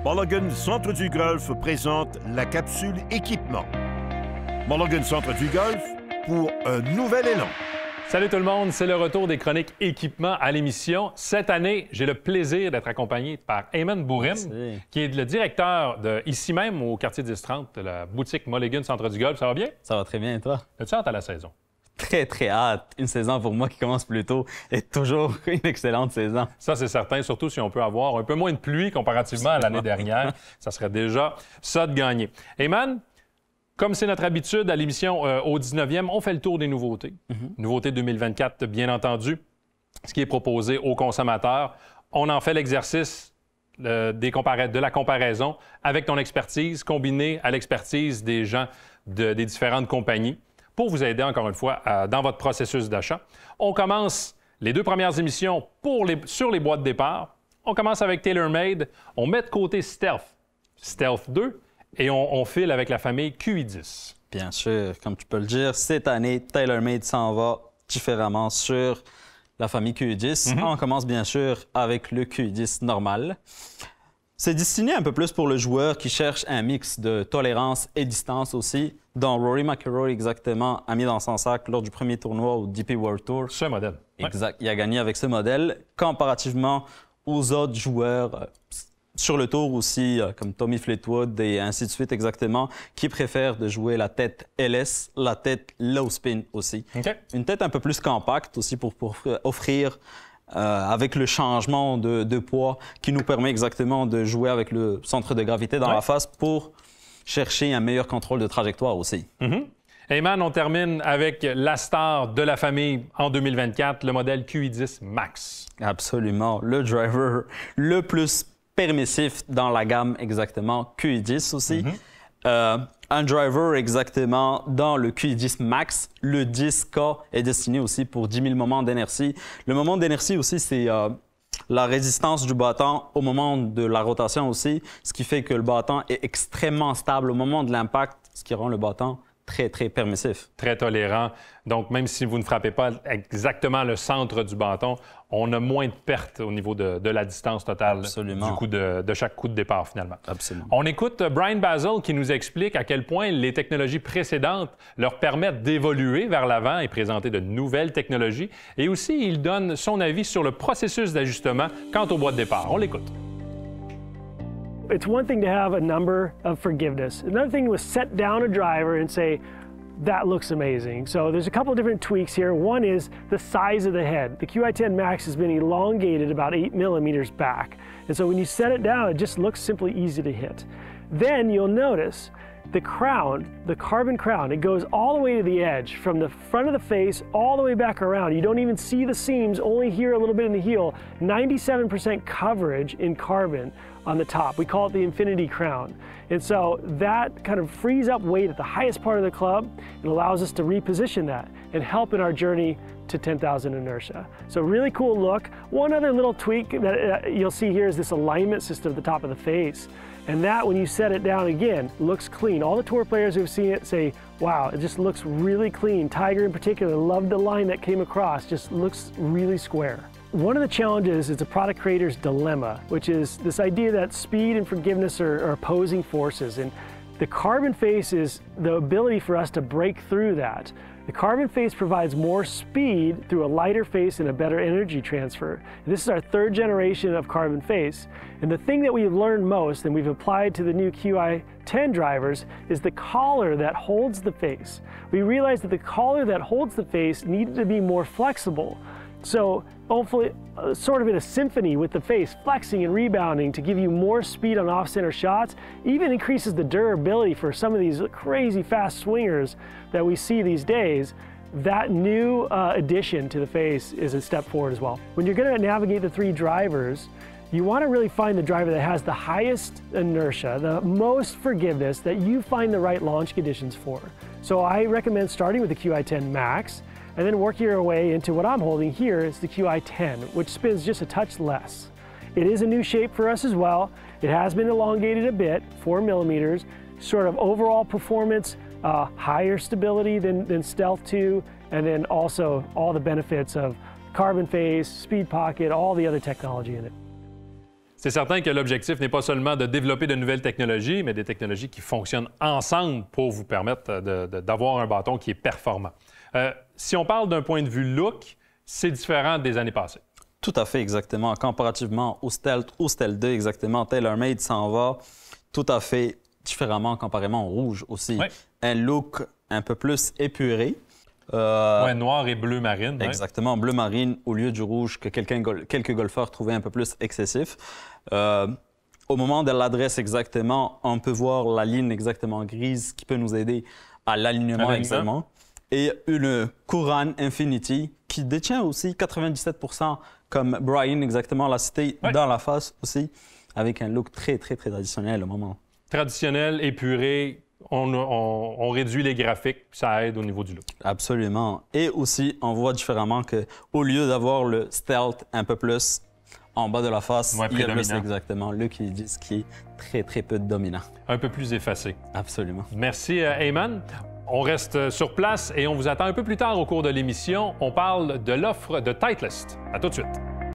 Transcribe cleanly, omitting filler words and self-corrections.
Mulligan Centre du Golf présente la capsule équipement. Mulligan Centre du Golf pour un nouvel élan. Salut tout le monde, c'est le retour des chroniques équipement à l'émission. Cette année, j'ai le plaisir d'être accompagné par Eamon Bourim, qui est le directeur ici même au quartier 1030 de la boutique Mulligan Centre du Golf. Ça va bien? Ça va très bien et toi? As-tu hâte à la saison? Très, très hâte. Une saison pour moi qui commence plus tôt est toujours une excellente saison. Ça, c'est certain, surtout si on peut avoir un peu moins de pluie comparativement à l'année dernière. Ça serait déjà ça de gagner. Eamon, comme c'est notre habitude à l'émission au 19e, on fait le tour des nouveautés. Nouveautés 2024, bien entendu, ce qui est proposé aux consommateurs. On en fait l'exercice de la comparaison avec ton expertise, combinée à l'expertise des gens des différentes compagnies, pour vous aider, encore une fois, dans votre processus d'achat. On commence les deux premières émissions sur les boîtes de départ. On commence avec TaylorMade. On met de côté Stealth 2, et on file avec la famille QI10. Bien sûr, comme tu peux le dire, cette année, TaylorMade s'en va différemment sur la famille QI10. On commence bien sûr avec le QI10 normal. C'est destiné un peu plus pour le joueur qui cherche un mix de tolérance et distance aussi, dont Rory McIlroy exactement a mis dans son sac lors du premier tournoi au DP World Tour. Ce modèle. Exact. Il a gagné avec ce modèle, comparativement aux autres joueurs sur le tour aussi, comme Tommy Fleetwood et ainsi de suite exactement, qui préfèrent de jouer la tête LS, la tête low spin aussi. Une tête un peu plus compacte aussi pour offrir avec le changement de poids qui nous permet exactement de jouer avec le centre de gravité dans la face pour chercher un meilleur contrôle de trajectoire aussi. Eamon, on termine avec la star de la famille en 2024, le modèle QI10 Max. Absolument. Le driver le plus permissif dans la gamme exactement QI10 aussi. Un driver exactement dans le QI10 Max. Le 10K est destiné aussi pour 10 000 moments d'inertie. Le moment d'inertie aussi, c'est la résistance du bâton au moment de la rotation aussi, ce qui fait que le bâton est extrêmement stable au moment de l'impact, ce qui rend le bâton très, très permissif. Très tolérant. Donc, même si vous ne frappez pas exactement le centre du bâton, on a moins de pertes au niveau de la distance totale de chaque coup de départ, finalement. Absolument. On écoute Brian Basil qui nous explique à quel point les technologies précédentes leur permettent d'évoluer vers l'avant et présenter de nouvelles technologies. Et aussi, il donne son avis sur le processus d'ajustement quant aux boîtes de départ. On l'écoute. It's one thing to have a number of forgiveness. Another thing was set down a driver and say, that looks amazing. So there's a couple of different tweaks here. One is the size of the head. The QI10 Max has been elongated about 8 millimeters back. And so when you set it down, it just looks simply easy to hit. Then you'll notice the crown, the carbon crown, it goes all the way to the edge, from the front of the face all the way back around. You don't even see the seams, only hear a little bit in the heel. 97% coverage in carbon on the top. We call it the infinity crown. And so that kind of frees up weight at the highest part of the club. It allows us to reposition that and help in our journey to 10,000 inertia. So really cool look. One other little tweak that you'll see here is this alignment system at the top of the face. And that, when you set it down again, looks clean. All the tour players who've seen it say, wow, it just looks really clean. Tiger in particular loved the line that came across, just looks really square. One of the challenges is a product creator's dilemma, which is this idea that speed and forgiveness are opposing forces. And the carbon face is the ability for us to break through that. The carbon face provides more speed through a lighter face and a better energy transfer. And this is our third generation of carbon face. And the thing that we've learned most, and we've applied to the new QI10 drivers, is the collar that holds the face. We realized that the collar that holds the face needed to be more flexible. So hopefully, sort of in a symphony with the face, flexing and rebounding to give you more speed on off-center shots, even increases the durability for some of these crazy fast swingers that we see these days. That new addition to the face is a step forward as well. When you're going to navigate the three drivers, you want to really find the driver that has the highest inertia, the most forgiveness that you find the right launch conditions for. So I recommend starting with the QI10 Max, and then working your way into what I'm holding here is the QI10, which spins just a touch less. It is a new shape for us as well. It has been elongated a bit, 4 millimeters, sort of overall performance, higher stability than Stealth 2, and then also all the benefits of carbon face, speed pocket, all the other technology in it. C'est certain que l'objectif n'est pas seulement de développer de nouvelles technologies, mais des technologies qui fonctionnent ensemble pour vous permettre d'avoir un bâton qui est performant. Si on parle d'un point de vue look, c'est différent des années passées. Tout à fait, exactement. Comparativement au Stealth 2, exactement, TaylorMade s'en va tout à fait différemment comparément au rouge aussi. Oui. Un look un peu plus épuré. Ouais, noir et bleu marine. Exactement, bleu marine au lieu du rouge que quelques golfeurs trouvaient un peu plus excessif. Au moment de l'adresse exactement, on peut voir la ligne exactement grise qui peut nous aider à l'alignement exactement. Et une couronne Infinity qui détient aussi 97% comme Brian exactement l'a cité dans la face aussi, avec un look très, très, très traditionnel au moment. Traditionnel, épuré, on réduit les graphiques, puis ça aide au niveau du look. Absolument. Et aussi, on voit différemment qu'au lieu d'avoir le stealth un peu plus en bas de la face, il y a plus exactement le qui dit qui est très, très peu dominant. Un peu plus effacé. Absolument. Merci, Ayman. On reste sur place et on vous attend un peu plus tard au cours de l'émission. On parle de l'offre de Titleist. À tout de suite.